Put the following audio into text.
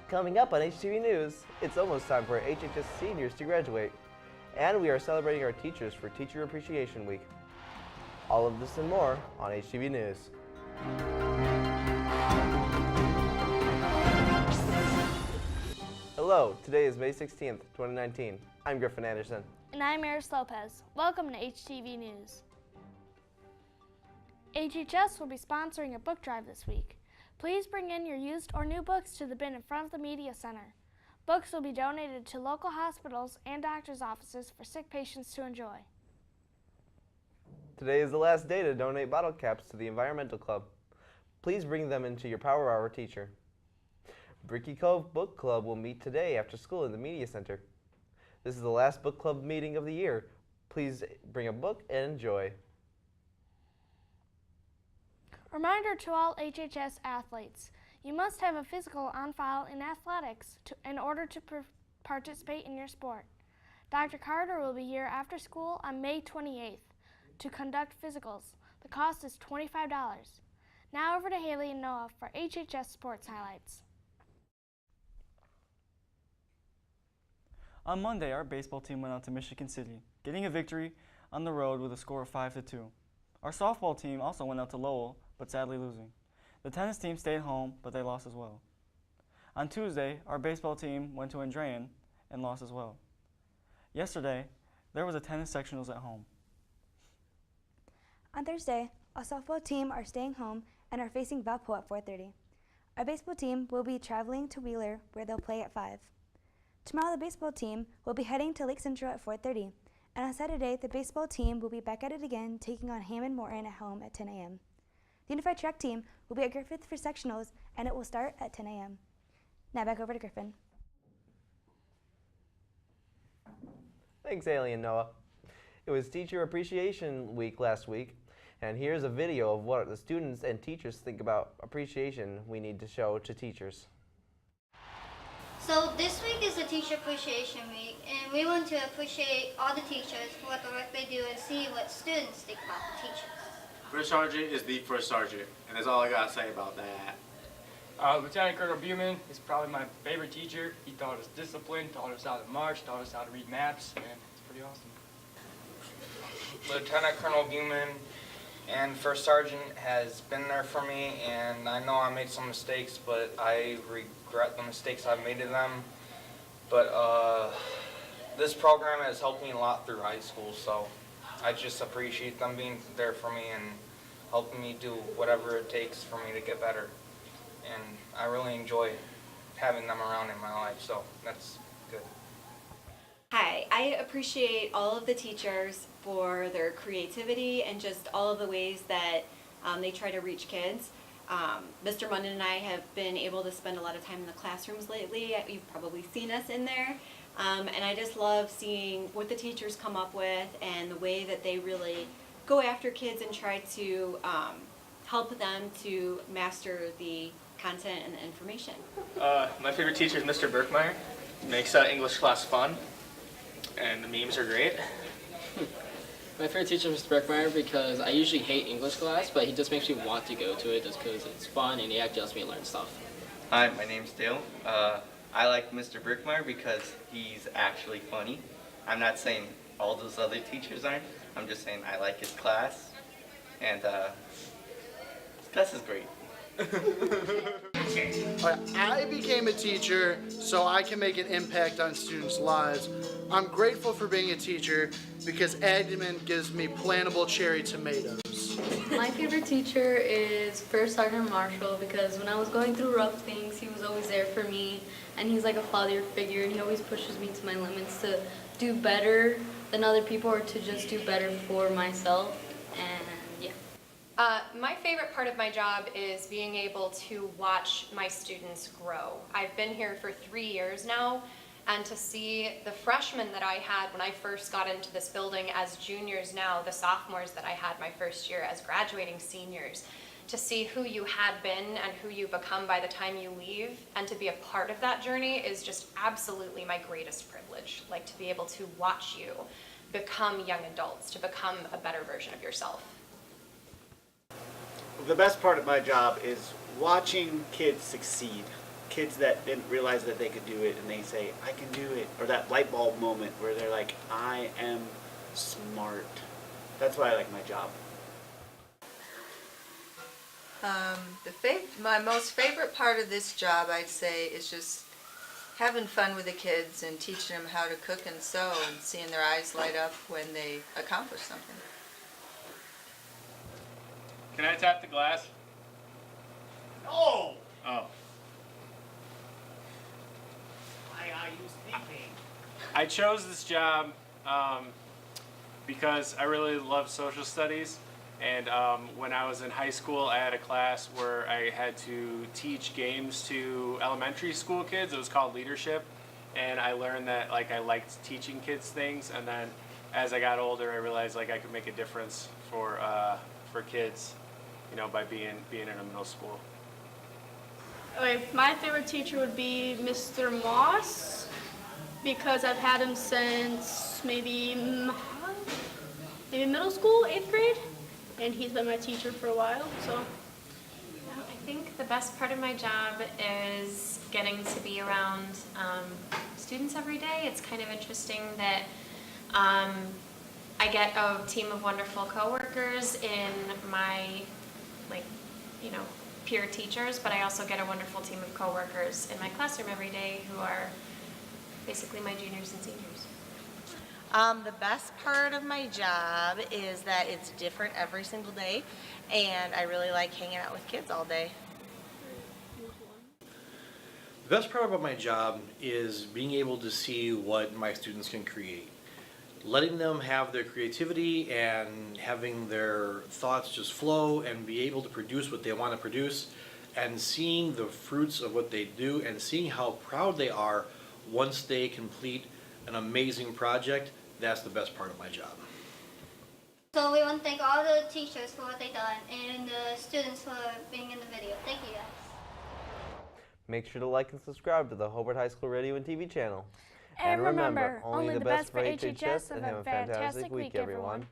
Coming up on HTV News, it's almost time for HHS seniors to graduate. And we are celebrating our teachers for Teacher Appreciation Week. All of this and more on HTV News. Hello, today is May 16th, 2019. I'm Griffin Anderson. And I'm Eris Lopez. Welcome to HTV News. HHS will be sponsoring a book drive this week. Please bring in your used or new books to the bin in front of the Media Center. Books will be donated to local hospitals and doctors' offices for sick patients to enjoy. Today is the last day to donate bottle caps to the Environmental Club. Please bring them into your Power Hour teacher. Bricky Cove Book Club will meet today after school in the Media Center. This is the last book club meeting of the year. Please bring a book and enjoy. Reminder to all HHS athletes, you must have a physical on file in athletics in order to participate in your sport. Dr. Carter will be here after school on May 28th to conduct physicals. The cost is $25. Now over to Haley and Noah for HHS sports highlights. On Monday, our baseball team went out to Michigan City, getting a victory on the road with a score of 5-2. Our softball team also went out to Lowell, but sadly losing. The tennis team stayed home, but they lost as well. On Tuesday, our baseball team went to Andrean and lost as well. Yesterday, there was a tennis sectionals at home. On Thursday, our softball team are staying home and are facing Valpo at 4:30. Our baseball team will be traveling to Wheeler, where they'll play at 5. Tomorrow, the baseball team will be heading to Lake Central at 4:30. And on Saturday, the baseball team will be back at it again, taking on Hammond Morton at home at 10 a.m. The unified track team will be at Griffith for sectionals, and it will start at 10 a.m. Now back over to Griffin. Thanks, Haley and Noah. It was Teacher Appreciation Week last week, and here's a video of what the students and teachers think about appreciation we need to show to teachers. So this week is the Teacher Appreciation Week, and we want to appreciate all the teachers for what the work they do and see what students think about the teachers. First Sergeant is the First Sergeant, and that's all I gotta say about that. Lieutenant Colonel Buman is probably my favorite teacher. He taught us discipline, taught us how to march, taught us how to read maps, and it's pretty awesome. Lieutenant Colonel Buman and First Sergeant has been there for me, and I know I made some mistakes, but I regret the mistakes I've made to them. But this program has helped me a lot through high school, so I just appreciate them being there for me and helping me do whatever it takes for me to get better. And I really enjoy having them around in my life, so that's good. Hi, I appreciate all of the teachers for their creativity and just all of the ways that they try to reach kids. Mr. Munden and I have been able to spend a lot of time in the classrooms lately. You've probably seen us in there. And I just love seeing what the teachers come up with and the way that they really go after kids and try to help them to master the content and the information. My favorite teacher is Mr. Berkmeyer. He makes English class fun, and the memes are great. My favorite teacher is Mr. Berkmeyer because I usually hate English class, but he just makes me want to go to it just because it's fun and he actually helps me learn stuff. Hi, my name's Dale. I like Mr. Berkmeyer because he's actually funny. I'm not saying all those other teachers aren't. I'm just saying I like his class, and his class is great. I became a teacher so I can make an impact on students' lives. I'm grateful for being a teacher because admin gives me plantable cherry tomatoes. My favorite teacher is First Sergeant Marshall because when I was going through rough things, he was always there for me, and he's like a father figure, and he always pushes me to my limits to do better than other people or to just do better for myself, and yeah. My favorite part of my job is being able to watch my students grow. I've been here for 3 years now, and to see the freshmen that I had when I first got into this building as juniors now, the sophomores that I had my first year as graduating seniors, to see who you had been and who you become by the time you leave, and to be a part of that journey is just absolutely my greatest privilege. Like to be able to watch you become young adults, to become a better version of yourself. The best part of my job is watching kids succeed. kids that didn't realize that they could do it and they say, I can do it, or that light bulb moment where they're like, I am smart. That's why I like my job. My most favorite part of this job, I'd say, is just having fun with the kids and teaching them how to cook and sew and seeing their eyes light up when they accomplish something. Can I tap the glass? No! Oh. Why are you sleeping? I chose this job because I really love social studies. And when I was in high school, I had a class where I had to teach games to elementary school kids. It was called leadership. And I learned that like I liked teaching kids things. And then as I got older, I realized like I could make a difference for kids, you know, by being in a middle school. Okay, my favorite teacher would be Mr. Moss because I've had him since maybe middle school, 8th grade. And he's been my teacher for a while, so. I think the best part of my job is getting to be around students every day. It's kind of interesting that I get a team of wonderful coworkers in my, peer teachers, but I also get a wonderful team of coworkers in my classroom every day who are basically my juniors and seniors. The best part of my job is that it's different every single day, and I really like hanging out with kids all day. The best part about my job is being able to see what my students can create. Letting them have their creativity and having their thoughts just flow and be able to produce what they want to produce, and seeing the fruits of what they do and seeing how proud they are once they complete an amazing project. That's the best part of my job. So we want to thank all the teachers for what they've done and the students for being in the video. Thank you guys. Make sure to like and subscribe to the Hobart High School Radio and TV channel. And remember, only the best for HHS, and have a fantastic week, everyone.